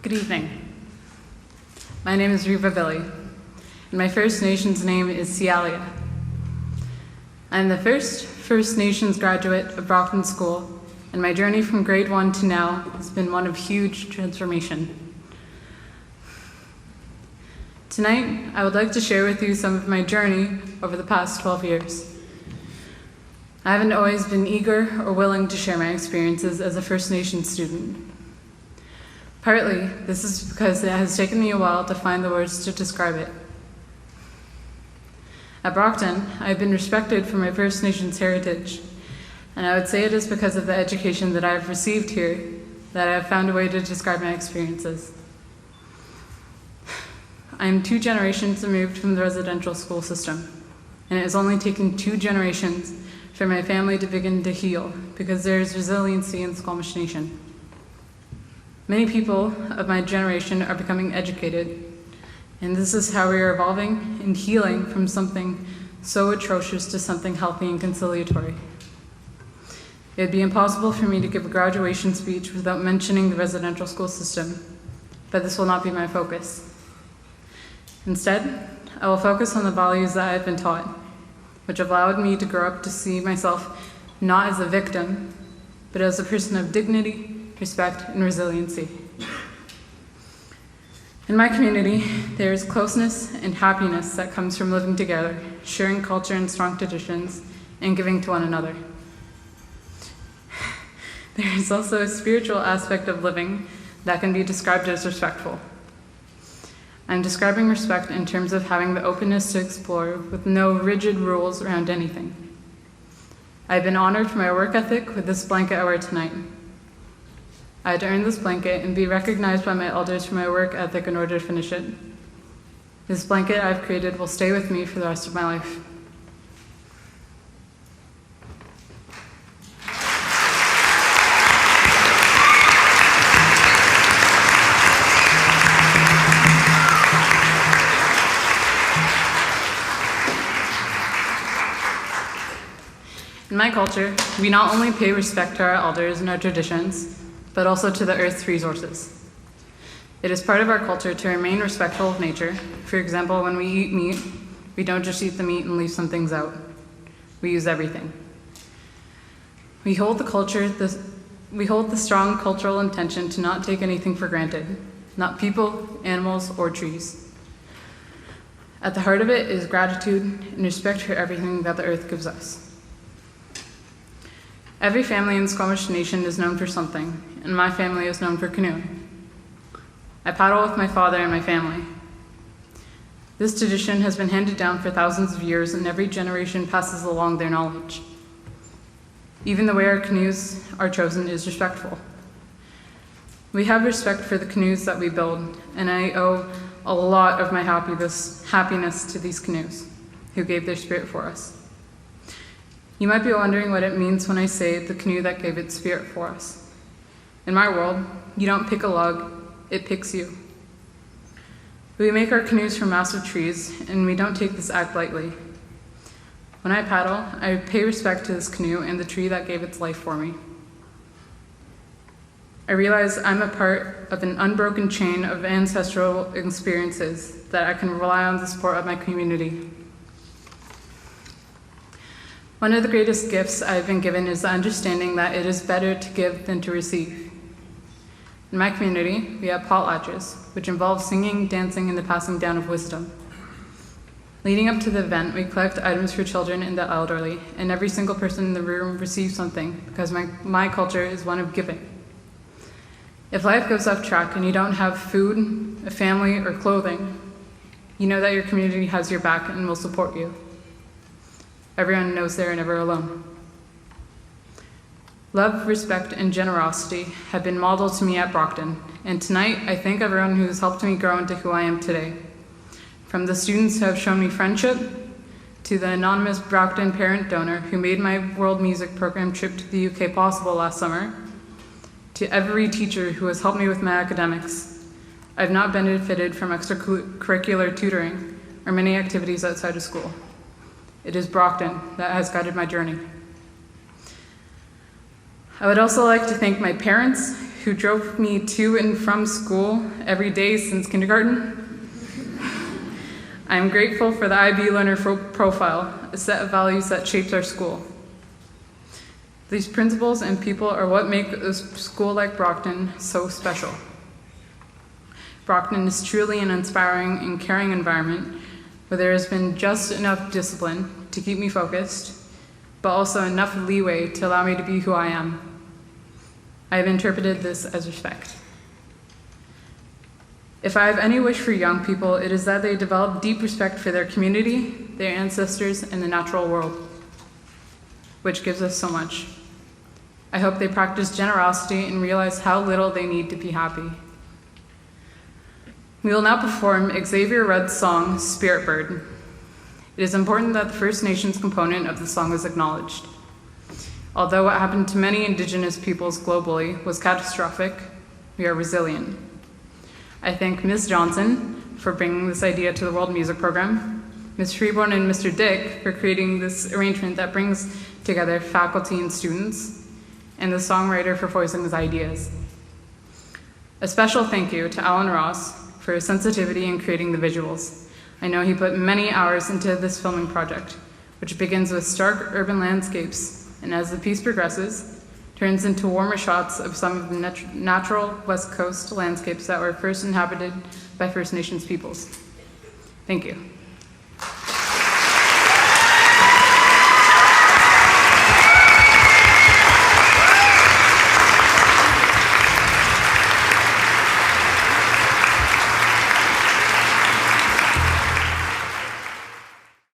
Good evening. My name is Reeva Billy, and my First Nations name is Cialia. I'm the First Nations graduate of Brockton School, and my journey from grade 1 to now has been one of huge transformation. Tonight, I would like to share with you some of my journey over the past 12 years. I haven't always been eager or willing to share my experiences as a First Nations student. Partly, this is because it has taken me a while to find the words to describe it. At Brockton, I have been respected for my First Nations heritage, and I would say it is because of the education that I have received here that I have found a way to describe my experiences. I am 2 generations removed from the residential school system, and it has only taken 2 generations for my family to begin to heal because there is resiliency in the Squamish Nation. Many people of my generation are becoming educated, and this is how we are evolving and healing from something so atrocious to something healthy and conciliatory. It would be impossible for me to give a graduation speech without mentioning the residential school system, but this will not be my focus. Instead, I will focus on the values that I have been taught, which allowed me to grow up to see myself not as a victim, but as a person of dignity, respect, and resiliency. In my community, there is closeness and happiness that comes from living together, sharing culture and strong traditions, and giving to one another. There is also a spiritual aspect of living that can be described as respectful. I'm describing respect in terms of having the openness to explore with no rigid rules around anything. I've been honored for my work ethic with this blanket I wear tonight. I had to earn this blanket and be recognized by my elders for my work ethic in order to finish it. This blanket I've created will stay with me for the rest of my life. In my culture, we not only pay respect to our elders and our traditions, but also to the earth's resources. It is part of our culture to remain respectful of nature. For example, when we eat meat, we don't just eat the meat and leave some things out. We use everything. We hold the strong cultural intention to not take anything for granted, not people, animals, or trees. At the heart of it is gratitude and respect for everything that the earth gives us. Every family in the Squamish Nation is known for something, and my family is known for canoeing. I paddle with my father and my family. This tradition has been handed down for thousands of years, and every generation passes along their knowledge. Even the way our canoes are chosen is respectful. We have respect for the canoes that we build, and I owe a lot of my happiness to these canoes, who gave their spirit for us. You might be wondering what it means when I say the canoe that gave its spirit for us. In my world, you don't pick a log, it picks you. We make our canoes from massive trees, and we don't take this act lightly. When I paddle, I pay respect to this canoe and the tree that gave its life for me. I realize I'm a part of an unbroken chain of ancestral experiences that I can rely on the support of my community. One of the greatest gifts I've been given is the understanding that it is better to give than to receive. In my community, we have potlatches, which involve singing, dancing, and the passing down of wisdom. Leading up to the event, we collect items for children and the elderly, and every single person in the room receives something because my culture is one of giving. If life goes off track and you don't have food, a family, or clothing, you know that your community has your back and will support you. Everyone knows they are never alone. Love, respect, and generosity have been modeled to me at Brockton, and tonight I thank everyone who has helped me grow into who I am today. From the students who have shown me friendship, to the anonymous Brockton parent donor who made my world music program trip to the UK possible last summer, to every teacher who has helped me with my academics. I've not benefited from extracurricular tutoring or many activities outside of school. It is Brockton that has guided my journey. I would also like to thank my parents, who drove me to and from school every day since kindergarten. I am grateful for the IB Learner Profile, a set of values that shapes our school. These principles and people are what make a school like Brockton so special. Brockton is truly an inspiring and caring environment where there has been just enough discipline to keep me focused, but also enough leeway to allow me to be who I am. I have interpreted this as respect. If I have any wish for young people, it is that they develop deep respect for their community, their ancestors, and the natural world, which gives us so much. I hope they practice generosity and realize how little they need to be happy. We will now perform Xavier Rudd's song, Spirit Bird. It is important that the First Nations component of the song is acknowledged. Although what happened to many Indigenous peoples globally was catastrophic, we are resilient. I thank Ms. Johnson for bringing this idea to the World Music Program, Ms. Freeborn and Mr. Dick for creating this arrangement that brings together faculty and students, and the songwriter for voicing his ideas. A special thank you to Alan Ross for his sensitivity in creating the visuals. I know he put many hours into this filming project, which begins with stark urban landscapes, and as the piece progresses, turns into warmer shots of some of the natural West Coast landscapes that were first inhabited by First Nations peoples. Thank you.